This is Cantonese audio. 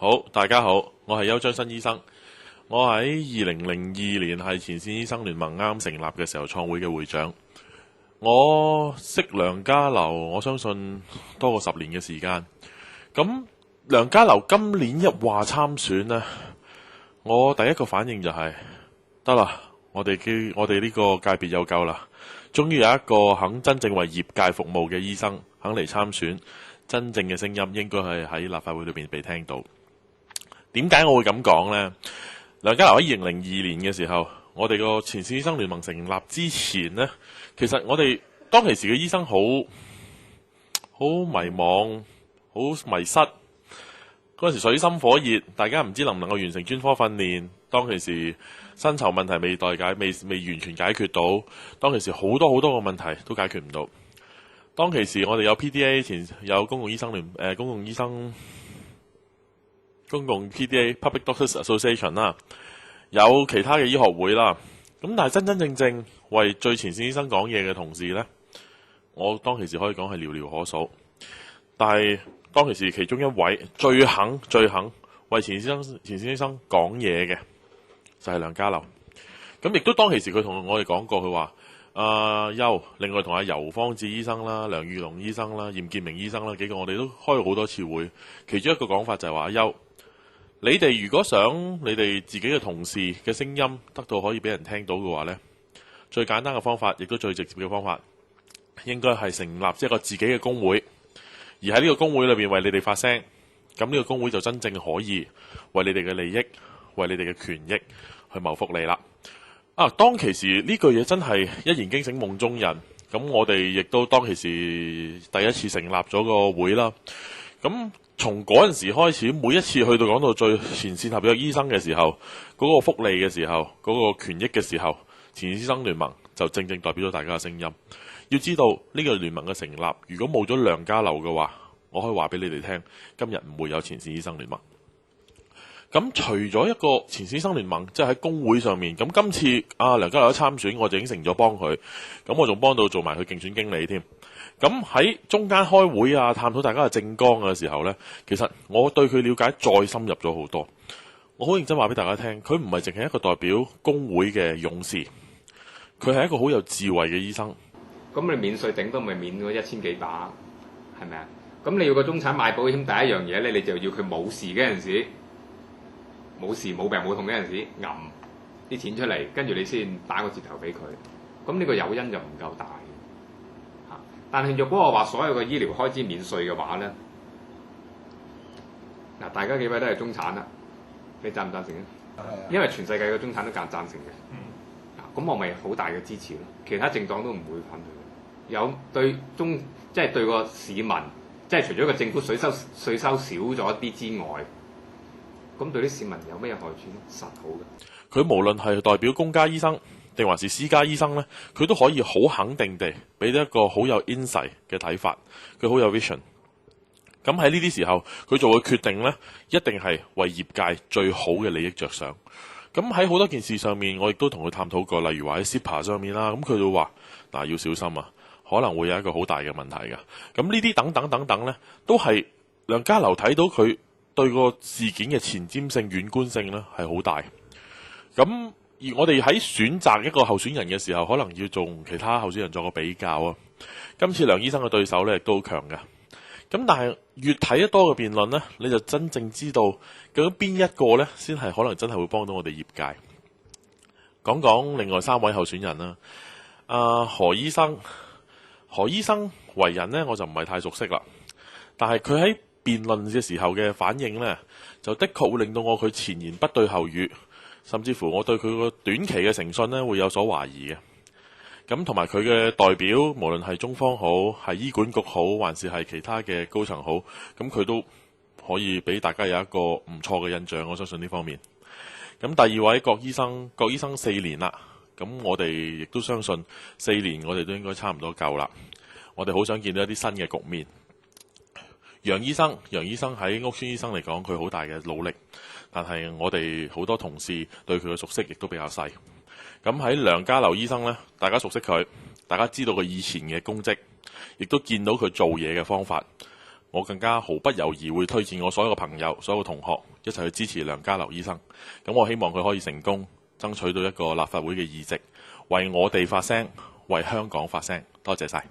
好，大家好，我係邱章新醫生。我喺2002年係前線醫生聯盟啱成立嘅時候創會嘅會長。我識梁家騮，我相信多過10年嘅時間。咁梁家騮今年一話參選呢，我第一個反應就係得啦，我哋呢個界別有救啦，終於有一個肯真正為業界服務嘅醫生肯嚟參選，真正嘅聲音應該係喺立法會裏面被聽到。點解我會咁講呢？梁家騮喺2002年嘅時候，我哋個前線醫生聯盟成立之前呢，其實我哋當其時嘅醫生好迷茫，好迷失。嗰陣時水深火熱，大家唔知能唔能夠完成專科訓練。當其時薪酬問題未完全解決到，當其時好多個問題都解決唔到。當其時我哋有 PDA 有公共醫生公共 PDA Public Doctors Association 啦，有其他嘅醫學會啦。咁但係真正為最前線醫生講嘢嘅同事呢，我當其時可以講係寥寥可數。但係當其時其中一位最肯為前線醫生講嘢嘅就係梁家騮。咁亦都當其時佢同我哋講過，佢話邱，另外同阿游方志醫生啦、梁裕龍醫生啦、嚴建明醫生啦幾個，我哋都開過好多次會。其中一個講法就係話，邱，你哋如果想你哋自己嘅同事嘅聲音得到可以俾人聽到嘅話呢，最簡單嘅方法，亦都最直接嘅方法，應該係成立一個自己嘅工會，而喺呢個工會裏面為你哋發聲。咁呢個工會就真正可以為你哋嘅利益、為你哋嘅權益去謀福利啦。當其時呢句嘢真係一言驚醒夢中人。咁我哋亦都當其時第一次成立咗個會啦。咁從嗰陣時開始，每一次去到講到最前線合約醫生嘅時候，嗰個福利嘅時候，嗰個權益嘅時候，前線醫生聯盟就正代表咗大家嘅聲音。要知道呢個聯盟嘅成立，如果冇咗梁家騮嘅話，我可以話俾你哋聽，今日唔會有前線醫生聯盟。咁除咗一個前線醫生聯盟，即係喺工會上面，咁今次梁家騮一參選，我就應承咗幫佢，咁我仲幫到做埋佢競選經理添。咁喺中間開會探討大家嘅政綱嘅時候呢，其實我對佢了解再深入咗好多。我好認真話俾大家聽，佢唔係淨係一個代表工會嘅勇士，佢係一個好有智慧嘅醫生。咁你免稅頂多咪免咗1000幾把，係咪啊？咁你要個中產買保險，第一樣嘢咧，你就要佢冇事嗰陣時，冇事冇病冇痛嗰陣時，揞啲錢出嚟，跟住你先打個折頭俾佢。咁呢個誘因就唔夠大。但係若果我話所有嘅醫療開支免稅嘅話咧，嗱，大家幾位都係中產啦，你贊唔贊成咧？因為全世界嘅中產都贊成嘅。咁我咪好大嘅支持咯。其他政黨都唔會反對。有對即係對個市民，即係除咗個政府稅收少咗啲之外，咁對啲市民有咩害處咧？實好嘅。佢無論係代表公家醫生定還是私家醫生呢，佢都可以好肯定地俾一個好有 insight 嘅睇法，佢好有 vision。咁喺呢啲時候，佢做嘅決定呢，一定係為業界最好嘅利益着想。咁喺好多件事上面，我亦都同佢探討過，例如話喺 CEPA 上面啦，咁佢就話要小心啊，可能會有一個好大嘅問題㗎。咁呢啲等等呢，都係梁家騮睇到佢對個事件嘅前瞻性、遠觀性呢係好大。咁而我哋喺選擇一個候選人嘅時候，可能要同其他候選人作個比較啊。今次梁醫生嘅對手呢亦都好強嘅。咁但係越睇得多嘅辯論呢，你就真正知道究竟邊一個呢先係可能真係會幫到我哋業界。講另外3位候選人啦。何醫生為人呢，我就唔係太熟悉啦。但係佢喺辯論嘅時候嘅反應呢，就的確會令到佢前言不對後語。甚至乎我對佢個短期嘅誠信呢會有所懷疑嘅。咁同埋佢嘅代表，無論係中方好，係醫管局好，還是係其他嘅高層好，咁佢都可以俾大家有一個唔錯嘅印象。我相信呢方面。咁第2位郭醫生4年啦，咁我哋亦都相信4年我哋都應該差唔多夠啦。我哋好想見到一啲新嘅局面。楊醫生喺屋邨醫生嚟講，佢好大嘅努力，但係我哋好多同事對佢嘅熟悉亦都比較細。咁喺梁家騮醫生呢，大家熟悉佢，大家知道佢以前嘅功績，亦都見到佢做嘢嘅方法。我更加毫不猶豫會推薦我所有嘅朋友、所有嘅同學一齊去支持梁家騮醫生。咁我希望佢可以成功爭取到一個立法會嘅議席，為我哋發聲，為香港發聲。多謝晒。